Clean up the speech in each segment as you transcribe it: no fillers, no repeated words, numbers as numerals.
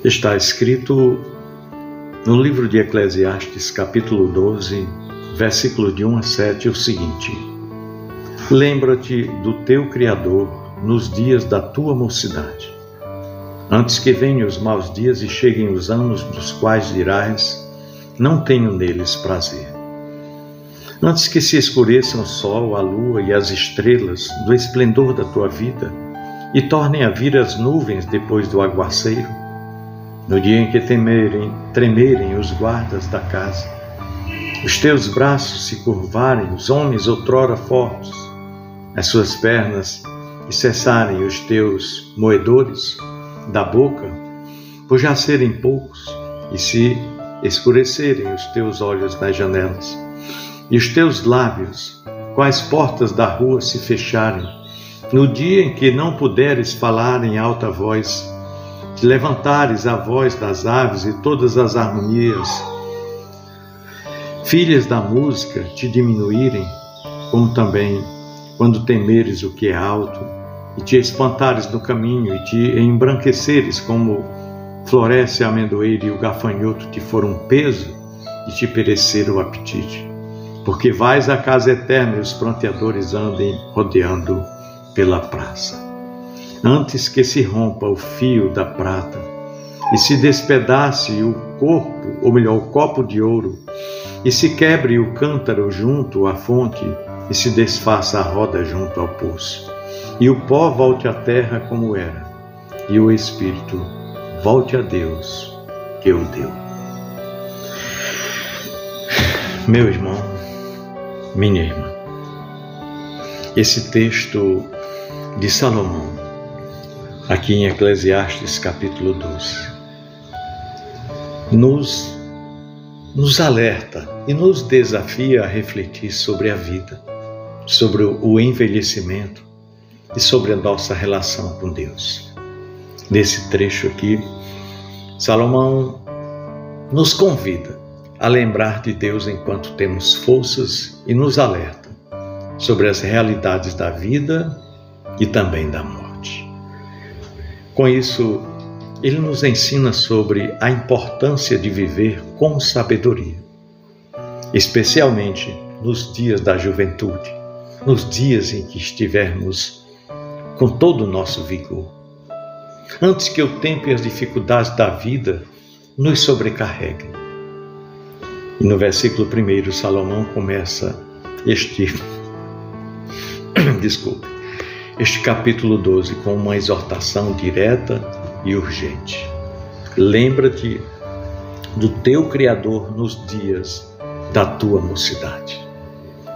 Está escrito no livro de Eclesiastes, capítulo 12, versículo de 1 a 7, o seguinte: Lembra-te do teu Criador nos dias da tua mocidade, antes que venham os maus dias e cheguem os anos dos quais dirás: não tenho neles prazer. Antes que se escureçam o sol, a lua e as estrelas do esplendor da tua vida e tornem a vir as nuvens depois do aguaceiro, no dia em que tremerem os guardas da casa, os teus braços se curvarem, os homens outrora fortes, as suas pernas, e cessarem os teus moedores da boca, por já serem poucos, e se escurecerem os teus olhos nas janelas, e os teus lábios, quais portas da rua se fecharem, no dia em que não puderes falar em alta voz, te levantares a voz das aves e todas as harmonias, filhas da música, te diminuírem, como também quando temeres o que é alto, e te espantares no caminho, e te embranqueceres como floresce a amendoeira, e o gafanhoto te for um peso, e te perecer o apetite. Porque vais à casa eterna, e os pranteadores andem rodeando pela praça. Antes que se rompa o fio da prata, e se despedace o corpo, ou melhor, o copo de ouro, e se quebre o cântaro junto à fonte, e se desfaça a roda junto ao poço, e o pó volte à terra como era, e o espírito volte a Deus que o deu. Meu irmão, minha irmã, esse texto de Salomão, aqui em Eclesiastes capítulo 12, nos alerta e nos desafia a refletir sobre a vida, sobre o envelhecimento e sobre a nossa relação com Deus. Nesse trecho aqui, Salomão nos convida a lembrar de Deus enquanto temos forças e nos alerta sobre as realidades da vida e também da morte. Com isso, ele nos ensina sobre a importância de viver com sabedoria, especialmente nos dias da juventude, nos dias em que estivermos com todo o nosso vigor, antes que o tempo e as dificuldades da vida nos sobrecarreguem. E no versículo 1, Salomão começa este capítulo 12 com uma exortação direta e urgente. Lembra-te do teu Criador nos dias da tua mocidade.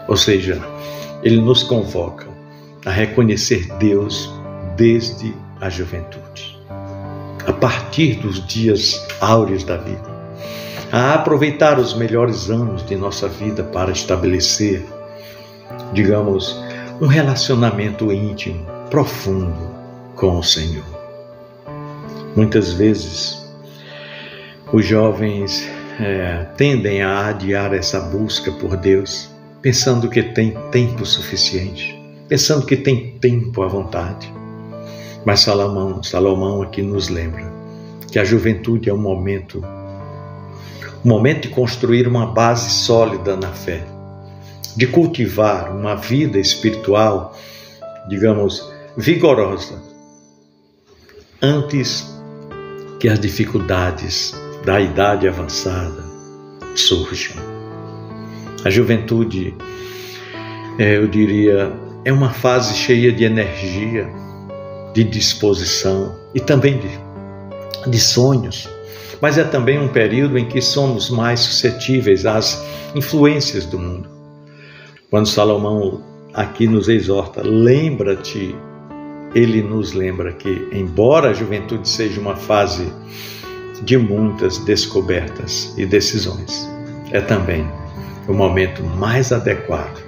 Ou seja, ele nos convoca a reconhecer Deus desde a juventude, a partir dos dias áureos da vida, a aproveitar os melhores anos de nossa vida para estabelecer, digamos, um relacionamento íntimo, profundo com o Senhor. Muitas vezes, os jovens tendem a adiar essa busca por Deus, pensando que tem tempo suficiente, pensando que tem tempo à vontade. Mas Salomão aqui nos lembra que a juventude é um momento de construir uma base sólida na fé, de cultivar uma vida espiritual, digamos, vigorosa, antes que as dificuldades da idade avançada surjam. A juventude, eu diria, é uma fase cheia de energia, de disposição e também de sonhos, mas é também um período em que somos mais suscetíveis às influências do mundo. Quando Salomão aqui nos exorta, lembra-te, ele nos lembra que, embora a juventude seja uma fase de muitas descobertas e decisões, é também o momento mais adequado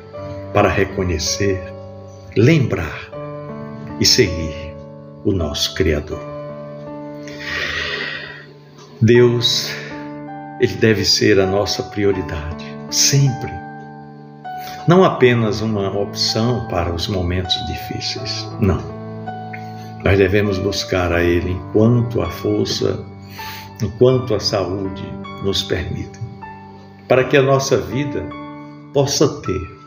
para reconhecer, lembrar e seguir o nosso Criador. Deus, ele deve ser a nossa prioridade, sempre. Não apenas uma opção para os momentos difíceis, não. Nós devemos buscar a Ele enquanto a força enquanto a saúde nos permite, para que a nossa vida possa ter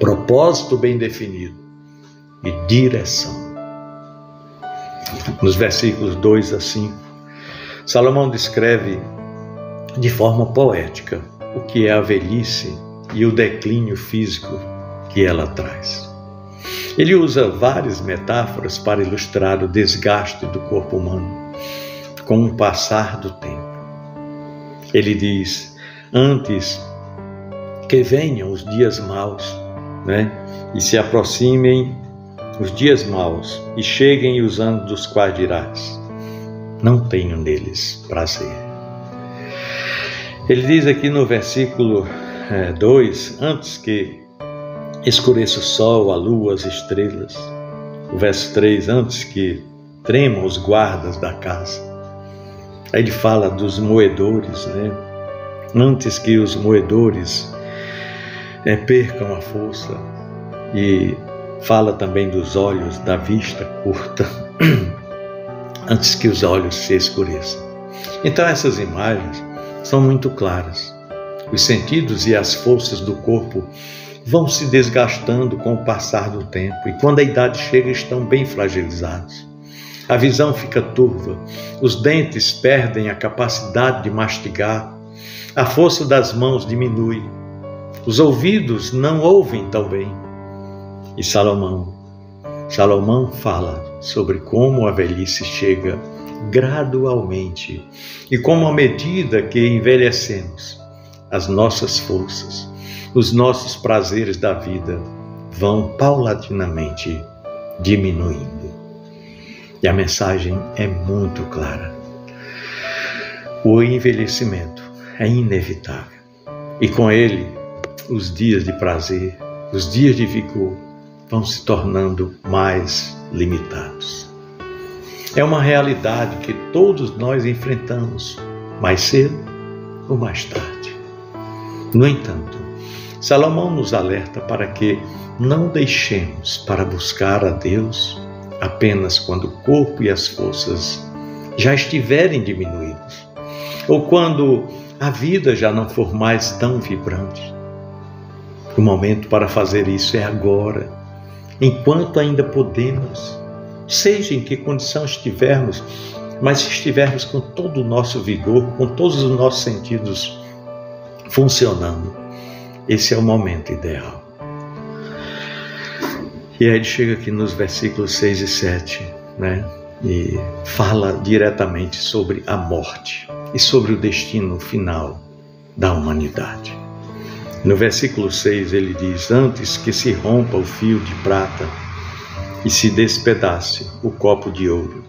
propósito bem definido e direção. Nos versículos 2 a 5, Salomão descreve de forma poética o que é a velhice e o declínio físico que ela traz. Ele usa várias metáforas para ilustrar o desgaste do corpo humano com o passar do tempo. Ele diz: antes que venham os dias maus, e se aproximem os dias maus e cheguem os anos dos quais dirás: não tenho neles prazer. Ele diz aqui no versículo 2, antes que escureça o sol, a lua, as estrelas. O verso 3, antes que tremam os guardas da casa. Aí ele fala dos moedores, antes que os moedores percam a força. E fala também dos olhos da vista curta, antes que os olhos se escureçam. Então essas imagens são muito claras. Os sentidos e as forças do corpo vão se desgastando com o passar do tempo e quando a idade chega estão bem fragilizados. A visão fica turva, os dentes perdem a capacidade de mastigar, a força das mãos diminui, os ouvidos não ouvem tão bem. E Salomão fala sobre como a velhice chega gradualmente e como à medida que envelhecemos, as nossas forças, os nossos prazeres da vida vão paulatinamente diminuindo. E a mensagem é muito clara. O envelhecimento é inevitável e com ele os dias de prazer, os dias de vigor vão se tornando mais limitados. É uma realidade que todos nós enfrentamos, mais cedo ou mais tarde. No entanto, Salomão nos alerta para que não deixemos para buscar a Deus apenas quando o corpo e as forças já estiverem diminuídos, ou quando a vida já não for mais tão vibrante. O momento para fazer isso é agora, enquanto ainda podemos, seja em que condição estivermos, mas se estivermos com todo o nosso vigor, com todos os nossos sentidos funcionando, esse é o momento ideal. E aí ele chega aqui nos versículos 6 e 7, e fala diretamente sobre a morte e sobre o destino final da humanidade. No versículo 6 ele diz: antes que se rompa o fio de prata e se despedace o copo de ouro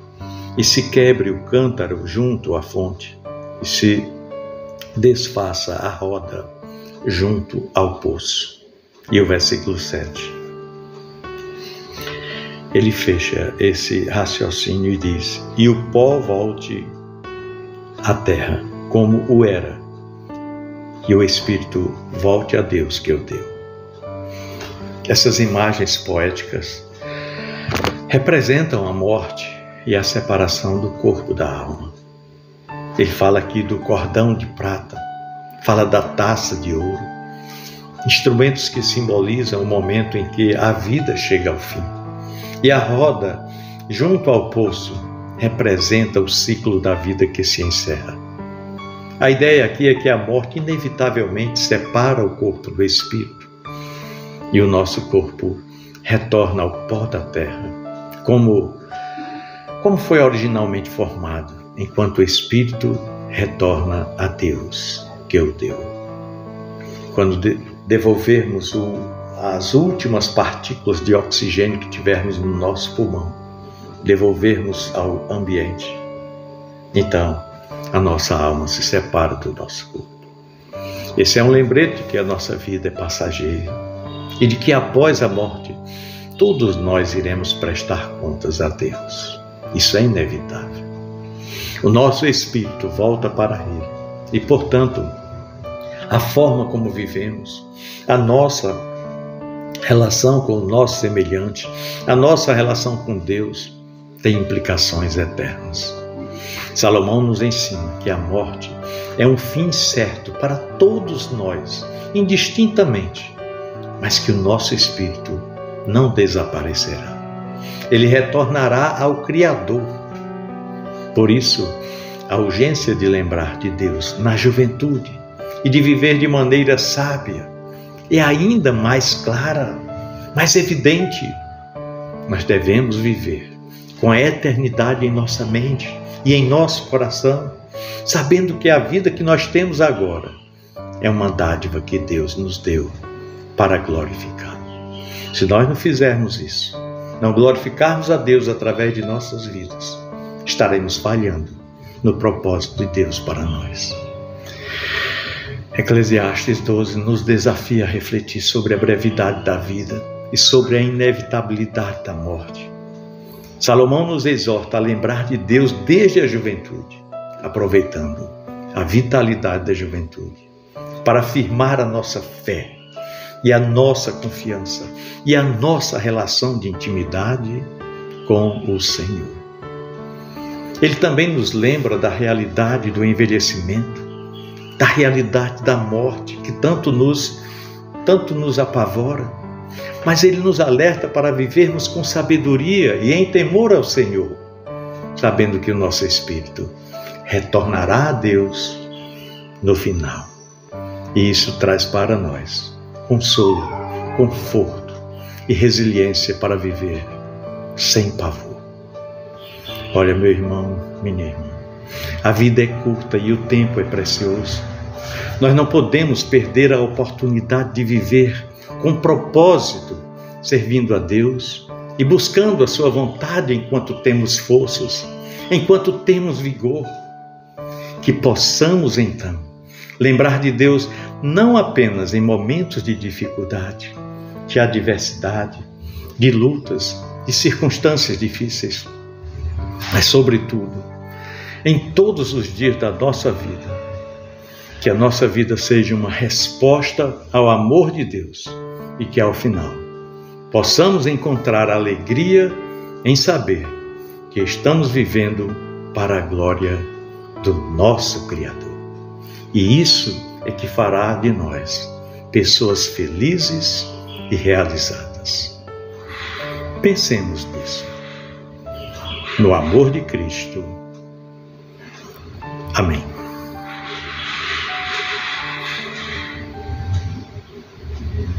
e se quebre o cântaro junto à fonte e se desfaça a roda junto ao poço. E o versículo 7, ele fecha esse raciocínio e diz: e o pó volte à terra como o era, e o Espírito volte a Deus que o deu. Essas imagens poéticas representam a morte e a separação do corpo da alma. Ele fala aqui do cordão de prata, fala da taça de ouro, instrumentos que simbolizam o momento em que a vida chega ao fim. E a roda, junto ao poço, representa o ciclo da vida que se encerra. A ideia aqui é que a morte inevitavelmente separa o corpo do espírito e o nosso corpo retorna ao pó da terra, como foi originalmente formado, enquanto o espírito retorna a Deus que o deu. Quando devolvermos as últimas partículas de oxigênio que tivermos no nosso pulmão, devolvermos ao ambiente, então a nossa alma se separa do nosso corpo. Esse é um lembrete de que a nossa vida é passageira e de que após a morte todos nós iremos prestar contas a Deus. Isso é inevitável. O nosso espírito volta para Ele e, portanto, a forma como vivemos, a nossa relação com o nosso semelhante, a nossa relação com Deus tem implicações eternas. Salomão nos ensina que a morte é um fim certo para todos nós, indistintamente, mas que o nosso espírito não desaparecerá. Ele retornará ao Criador. Por isso, a urgência de lembrar de Deus na juventude e de viver de maneira sábia é ainda mais clara, mais evidente. Nós devemos viver com a eternidade em nossa mente e em nosso coração, sabendo que a vida que nós temos agora é uma dádiva que Deus nos deu para glorificá-lo. Se nós não fizermos isso, não glorificarmos a Deus através de nossas vidas, estaremos falhando no propósito de Deus para nós. Eclesiastes 12 nos desafia a refletir sobre a brevidade da vida e sobre a inevitabilidade da morte. Salomão nos exorta a lembrar de Deus desde a juventude, aproveitando a vitalidade da juventude para afirmar a nossa fé e a nossa confiança e a nossa relação de intimidade com o Senhor. Ele também nos lembra da realidade do envelhecimento, da realidade da morte que tanto nos apavora, mas ele nos alerta para vivermos com sabedoria e em temor ao Senhor, sabendo que o nosso espírito retornará a Deus no final. E isso traz para nós consolo, conforto e resiliência para viver sem pavor. Olha, meu irmão, minha irmã, a vida é curta e o tempo é precioso. Nós não podemos perder a oportunidade de viver com propósito, servindo a Deus e buscando a sua vontade enquanto temos forças, enquanto temos vigor. Que possamos, então, lembrar de Deus não apenas em momentos de dificuldade, de adversidade, de lutas, de circunstâncias difíceis, mas, sobretudo, em todos os dias da nossa vida. Que a nossa vida seja uma resposta ao amor de Deus e que, ao final, possamos encontrar alegria em saber que estamos vivendo para a glória do nosso Criador. E isso é que fará de nós pessoas felizes e realizadas. Pensemos nisso. No amor de Cristo. Amém.